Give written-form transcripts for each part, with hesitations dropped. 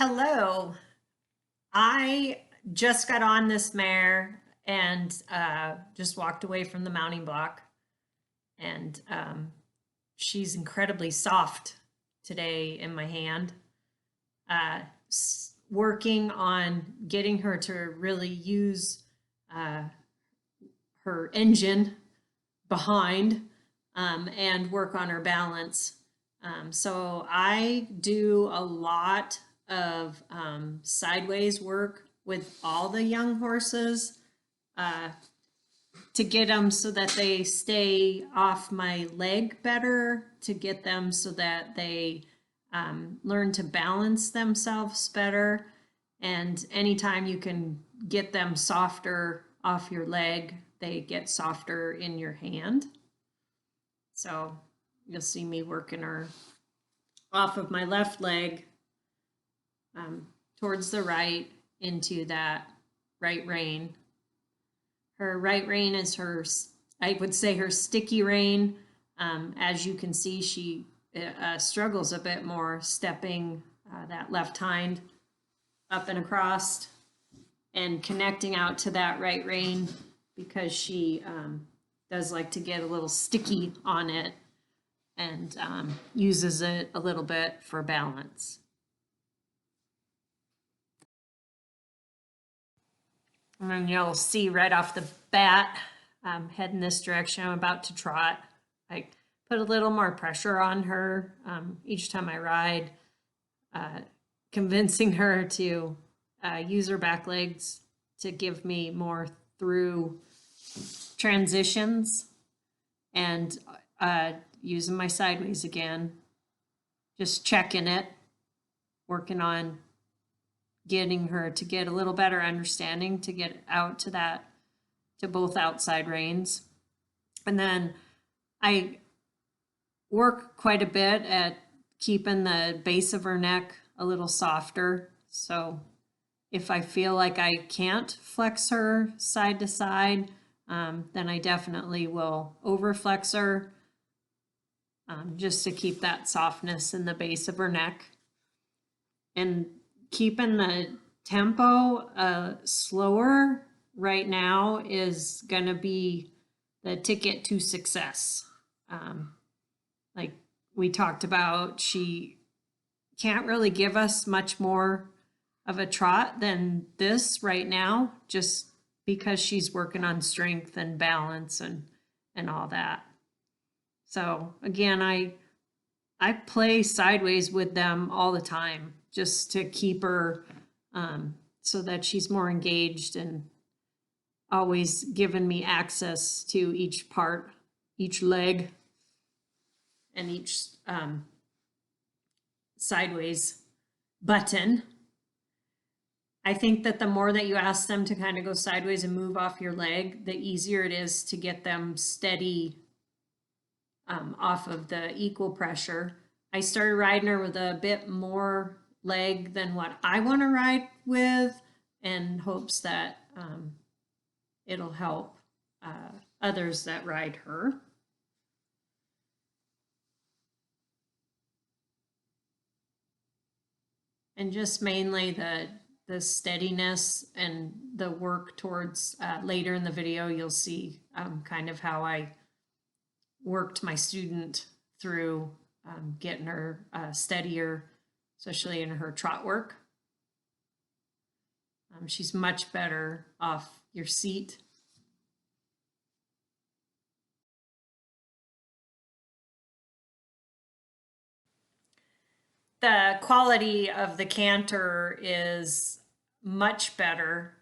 Hello. I just got on this mare and just walked away from the mounting block. And she's incredibly soft today in my hand. Working on getting her to really use uh, her engine behind and work on her balance. So I do a lot of sideways work with all the young horses uh, to get them so that they stay off my leg better, to get them so that they learn to balance themselves better. And anytime you can get them softer off your leg, they get softer in your hand. So you'll see me working her off of my left leg towards the right into that right rein. Her right rein is her, I would say, her sticky rein. As you can see, she struggles a bit more stepping that left hind up and across and connecting out to that right rein, because she does like to get a little sticky on it and uses it a little bit for balance. And then you'll see right off the bat, head in this direction. I'm about to trot. I put a little more pressure on her each time I ride, convincing her to use her back legs to give me more through transitions, and using my sideways again, just checking it, working on getting her to get a little better understanding, to get out to that, to both outside reins. And then I work quite a bit at keeping the base of her neck a little softer. So if I feel like I can't flex her side to side, then I definitely will overflex her, just to keep that softness in the base of her neck. And keeping the tempo slower right now is going to be the ticket to success. Like we talked about, she can't really give us much more of a trot than this right now, just because she's working on strength and balance and all that. So again, I play sideways with them all the time, just to keep her so that she's more engaged and always giving me access to each part, each leg, and each sideways button. I think that the more that you ask them to kind of go sideways and move off your leg, the easier it is to get them steady off of the equal pressure. I started riding her with a bit more leg than what I want to ride with, in hopes that it'll help others that ride her. And just mainly the steadiness and the work towards later in the video, you'll see kind of how I worked my student through getting her steadier, especially in her trot work. She's much better off your seat. The quality of the canter is much better,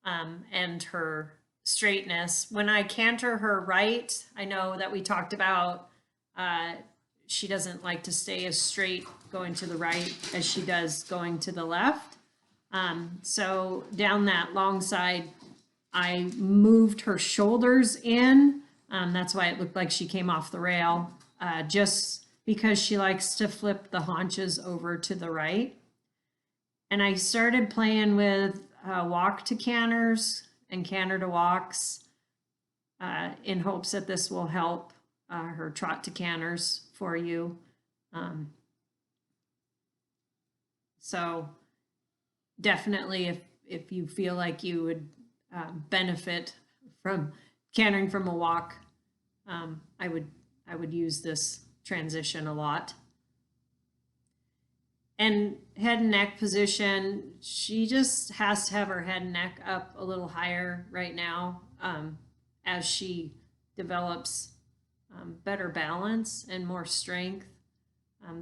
and her straightness. When I canter her right, I know that we talked about she doesn't like to stay as straight going to the right as she does going to the left. So down that long side, I moved her shoulders in. That's why it looked like she came off the rail, just because she likes to flip the haunches over to the right. And I started playing with walk to canters and canter to walks in hopes that this will help her trot to canters for you. So definitely if you feel like you would benefit from cantering from a walk, I would use this transition a lot. And head and neck position, she just has to have her head and neck up a little higher right now, as she develops better balance and more strength.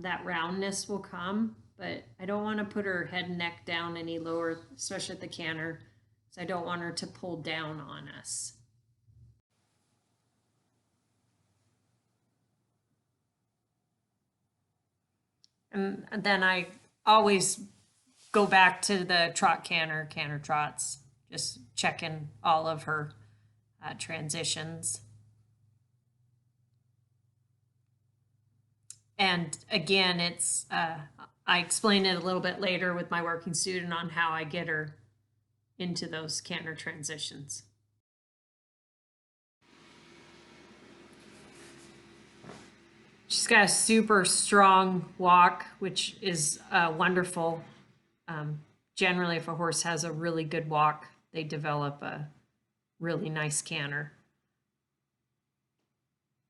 That roundness will come, but I don't want to put her head and neck down any lower, especially at the canter, because I don't want her to pull down on us. And then I always go back to the trot canter trots, just checking all of her transitions. And again, it's I explain it a little bit later with my working student on how I get her into those canter transitions. She's got a super strong walk, which is wonderful. Generally, if a horse has a really good walk, they develop a really nice canter.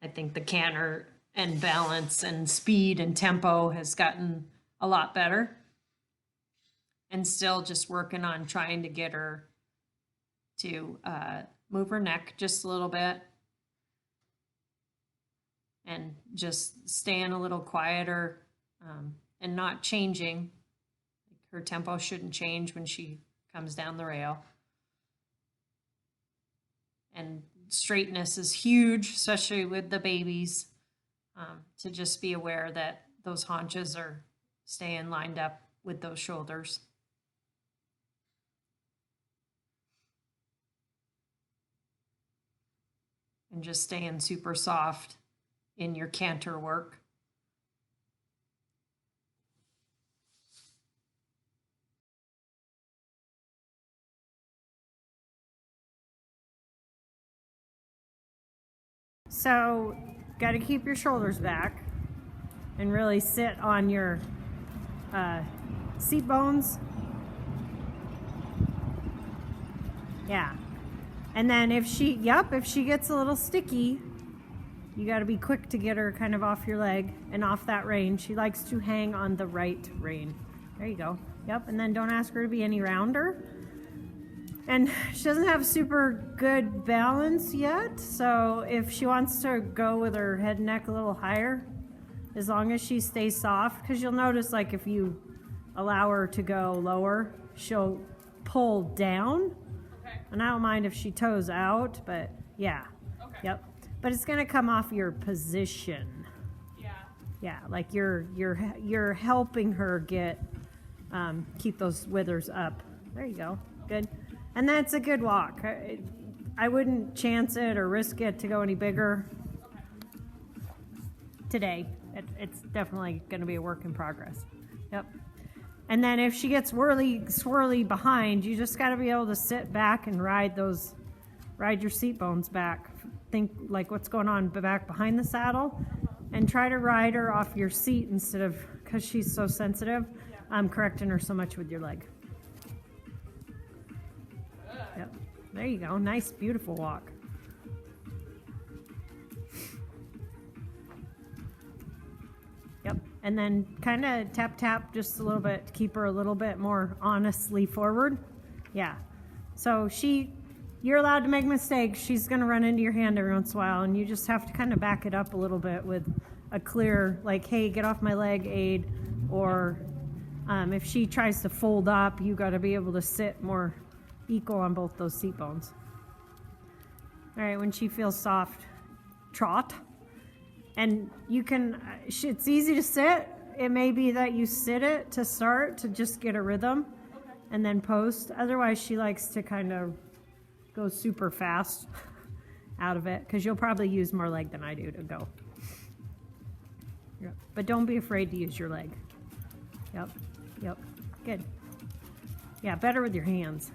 I think the canter and balance and speed and tempo has gotten a lot better. And still just working on trying to get her to move her neck just a little bit. And just staying a little quieter and not changing. Her tempo shouldn't change when she comes down the rail. And straightness is huge, especially with the babies, to just be aware that those haunches are staying lined up with those shoulders. And just staying super soft in your canter work. So, got to keep your shoulders back and really sit on your seat bones. Yeah. And then if she gets a little sticky, you got to be quick to get her kind of off your leg and off that rein. She likes to hang on the right rein. There you go. Yep. And then don't ask her to be any rounder. And she doesn't have super good balance yet. So if she wants to go with her head and neck a little higher, as long as she stays soft, because you'll notice like if you allow her to go lower, she'll pull down. Okay. And I don't mind if she toes out, but yeah. Okay. Yep. But it's gonna come off your position. Yeah. Yeah, like you're helping her get keep those withers up. There you go. Good. And that's a good walk. I wouldn't chance it or risk it to go any bigger today. It's definitely going to be a work in progress. Yep. And then if she gets swirly behind, you just got to be able to sit back and ride your seat bones back. Think like what's going on back behind the saddle, and try to ride her off your seat instead of, because she's so sensitive, correcting her so much with your leg. Yep. There you go. Nice, beautiful walk. Yep. And then kind of tap just a little bit to keep her a little bit more honestly forward. Yeah. So you're allowed to make mistakes. She's going to run into your hand every once in a while, and you just have to kind of back it up a little bit with a clear, like, hey, get off my leg aid. Or if she tries to fold up, you got to be able to sit more equal on both those seat bones. All right, when she feels soft, trot. And you can, it's easy to sit. It may be that you sit it to start to just get a rhythm, and then post. Otherwise, she likes to kind of go super fast out of it, because you'll probably use more leg than I do to go. Yep. But don't be afraid to use your leg. Yep, good. Yeah, better with your hands.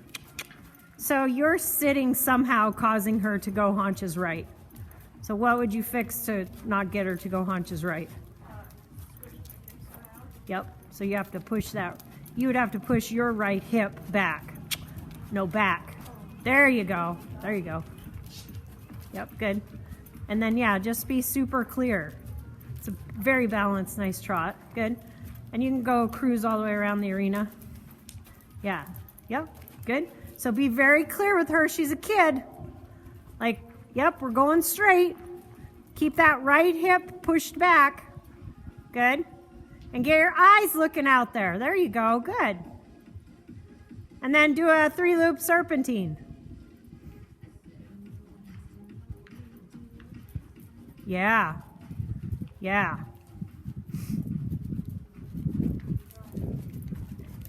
So you're sitting somehow causing her to go haunches right. So what would you fix to not get her to go haunches right? Yep, so you have to push that. you would have to push your right hip back. No, back. There you go. There you go. Yep, good. And then, yeah, just be super clear. It's a very balanced, nice trot. Good. And you can go cruise all the way around the arena. Yeah. Yep, good. So be very clear with her. She's a kid. Like, yep, we're going straight. Keep that right hip pushed back. Good. And get your eyes looking out there. There you go. Good. And then do a 3-loop serpentine. Yeah. Yeah.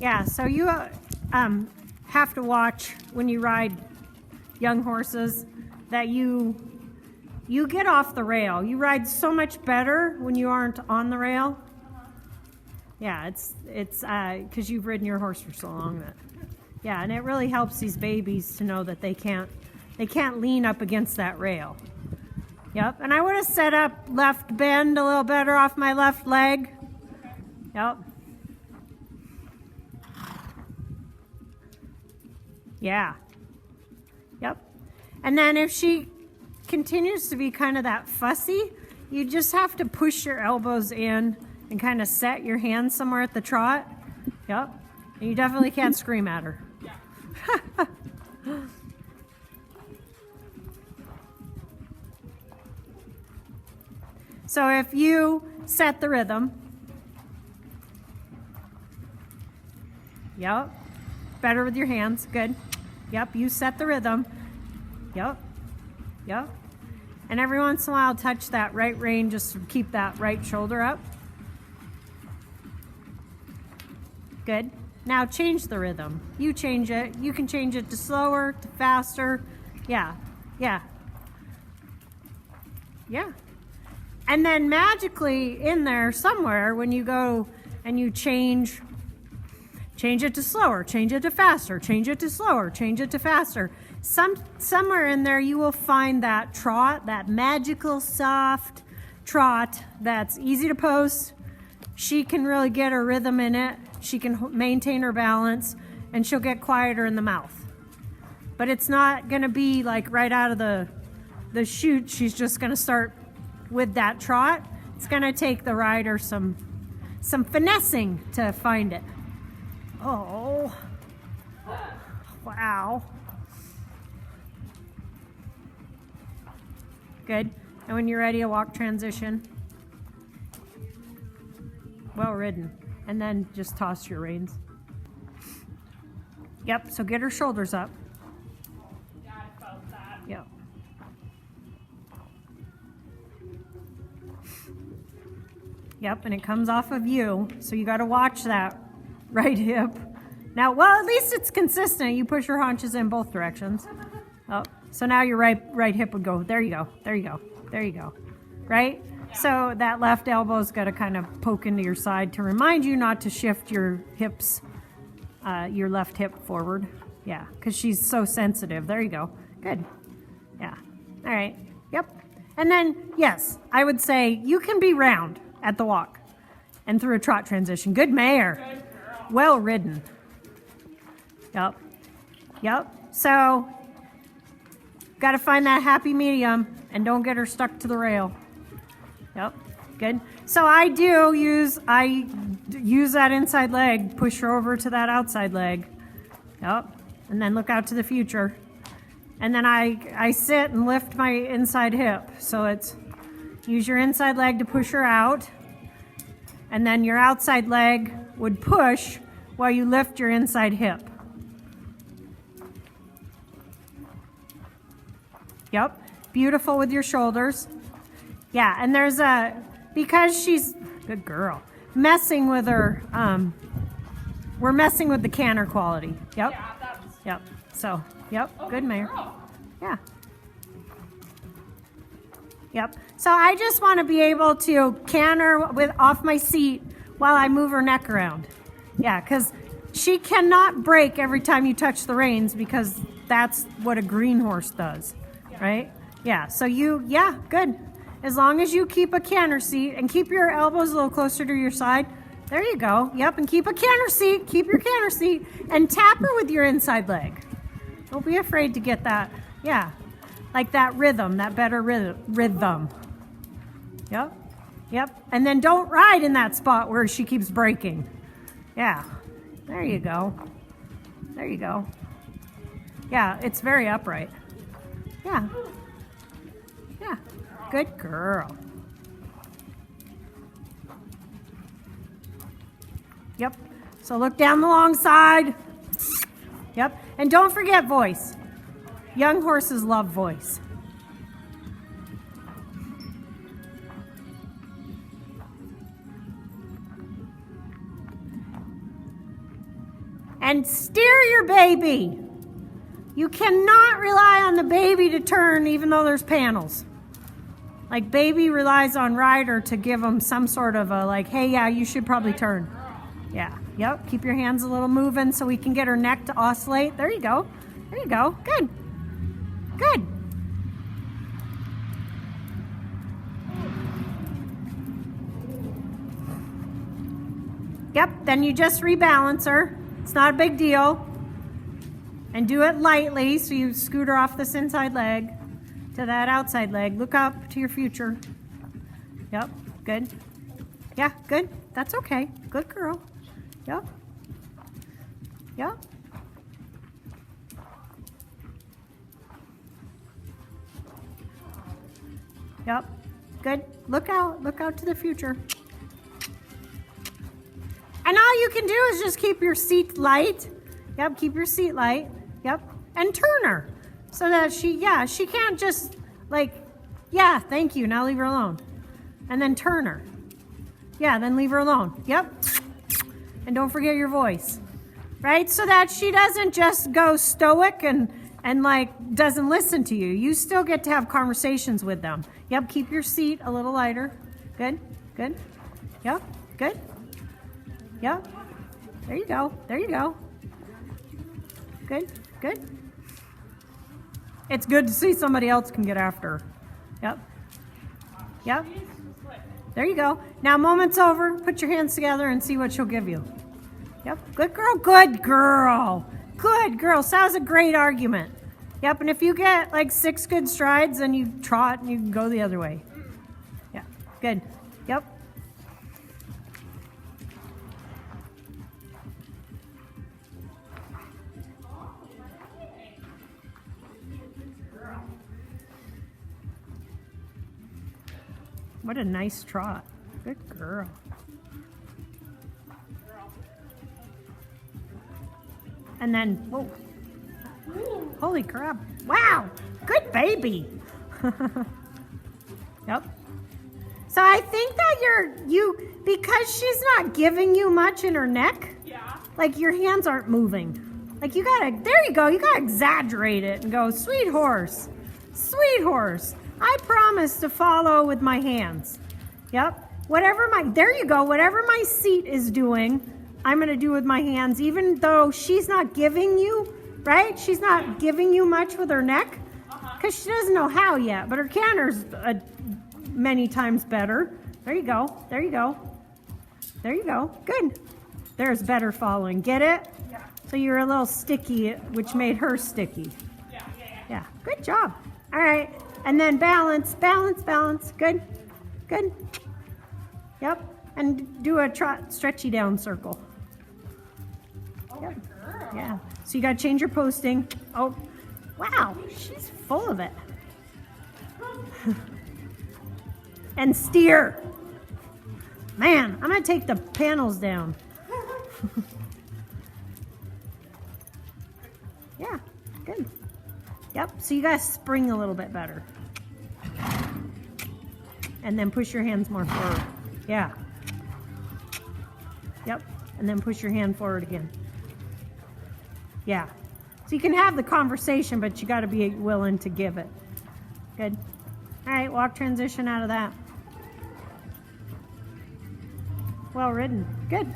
Yeah, so you have to watch when you ride young horses that you get off the rail. You ride so much better when you aren't on the rail. Yeah, it's because you've ridden your horse for so long that, yeah, and it really helps these babies to know that they can't lean up against that rail. Yep, and I would have set up left bend a little better off my left leg. Yep. Yeah. Yep. And then if she continues to be kind of that fussy, you just have to push your elbows in and kind of set your hands somewhere at the trot. Yep. And you definitely can't scream at her. So if you set the rhythm, yep, better with your hands, good. Yep, you set the rhythm. Yep, yep. And every once in a while, touch that right rein just to keep that right shoulder up. Good. Now change the rhythm. You change it. You can change it to slower, to faster. Yeah, yeah, yeah. And then magically in there somewhere, when you go and you change it to slower, change it to faster, change it to slower, change it to faster. Somewhere in there you will find that trot, that magical soft trot that's easy to post. She can really get her rhythm in it. She can maintain her balance, and she'll get quieter in the mouth. But it's not going to be like right out of the chute. She's just going to start with that trot. It's going to take the rider some finessing to find it. Oh, wow. Good. And when you're ready, a walk transition. Well ridden. And then just toss your reins. Yep, so get her shoulders up. Yep. Yep, and it comes off of you, so you got to watch that right hip. Now, well, at least it's consistent. You push your haunches in both directions. Oh, so now your right hip would go, there you go, there you go, there you go, right? Yeah. So that left elbow's got to kind of poke into your side to remind you not to shift your hips, your left hip forward. Yeah, because she's so sensitive. There you go. Good. Yeah. All right. Yep. And then, yes, I would say you can be round at the walk and through a trot transition. Good mare. Good girl. Well ridden. Yep. Yep. So, got to find that happy medium and don't get her stuck to the rail. Yep. Good. So I use that inside leg, push her over to that outside leg. Yep. And then look out to the future. And then I sit and lift my inside hip. So it's use your inside leg to push her out. And then your outside leg would push while you lift your inside hip. Yep. Beautiful with your shoulders. Yeah, and there's because she's, good girl, messing with her, we're messing with the canter quality. Yep. Yeah, yep. So, yep, oh, good mare. Yeah. Yep. So I just want to be able to canter off my seat while I move her neck around. Yeah, because she cannot break every time you touch the reins because that's what a green horse does, right? Yeah, so good. As long as you keep a canter seat and keep your elbows a little closer to your side, There you go. Yep, and keep a canter seat. Keep your canter seat. And tap her with your inside leg. Don't be afraid to get that. Yeah, like that rhythm, that better rhythm. Yep, yep. And then don't ride in that spot where she keeps braking. Yeah, there you go. There you go. Yeah, it's very upright. Yeah. Yeah, good girl. Yep, so look down the long side. Yep, and don't forget voice. Young horses love voice. And steer your baby. You cannot rely on the baby to turn even though there's panels. Like baby relies on rider to give them some sort of a like, hey, yeah, you should probably turn. Yeah, yep, keep your hands a little moving so we can get her neck to oscillate. There you go, there you go, good, good. Yep, then you just rebalance her. It's not a big deal. And do it lightly, so you scoot her off this inside leg to that outside leg. Look up to your future. Yep, good. Yeah, good. That's okay. Good girl. Yep. Yep. Yep. Good. Look out to the future. And all you can do is just keep your seat light. Yep, keep your seat light. Yep, and turn her so that she can't just like, yeah, thank you, now leave her alone. And then turn her. Yeah, then leave her alone. Yep. And don't forget your voice, right? So that she doesn't just go stoic and like doesn't listen to you. You still get to have conversations with them. Yep, keep your seat a little lighter. Good, good. Yep, good. Yep. There you go. There you go. Good, good. It's good to see somebody else can get after her. Yep. Yep. There you go. Now, moment's over. Put your hands together and see what she'll give you. Yep. Good girl. Good girl. Good girl. So that was a great argument. Yep. And if you get like 6 good strides, then you trot and you can go the other way. Yeah. Good. Yep. What a nice trot. Good girl. And then, whoa. Holy crap. Wow. Good baby. Yep. So I think that because she's not giving you much in her neck, like your hands aren't moving. Like you gotta, there you go, you gotta exaggerate it and go, sweet horse, sweet horse. I promise to follow with my hands. Yep. There you go. Whatever my seat is doing, I'm going to do with my hands, even though she's not giving you, right? She's not giving you much with her neck because she doesn't know how yet, but her canter's many times better. There you go. There you go. There you go. Good. There's better following. Get it? Yeah. So you're a little sticky, which made her sticky. Yeah. Good job. All right. And then balance, balance, balance. Good, good. Yep. And do a trot, stretchy down circle. Yep. Yeah. So you got to change your posting. Oh, wow. She's full of it. And steer. Man, I'm going to take the panels down. Yeah, good. Yep, so you guys spring a little bit better. And then push your hands more forward. Yeah. Yep, and then push your hand forward again. Yeah. So you can have the conversation, but you got to be willing to give it. Good. All right, walk transition out of that. Well ridden. Good.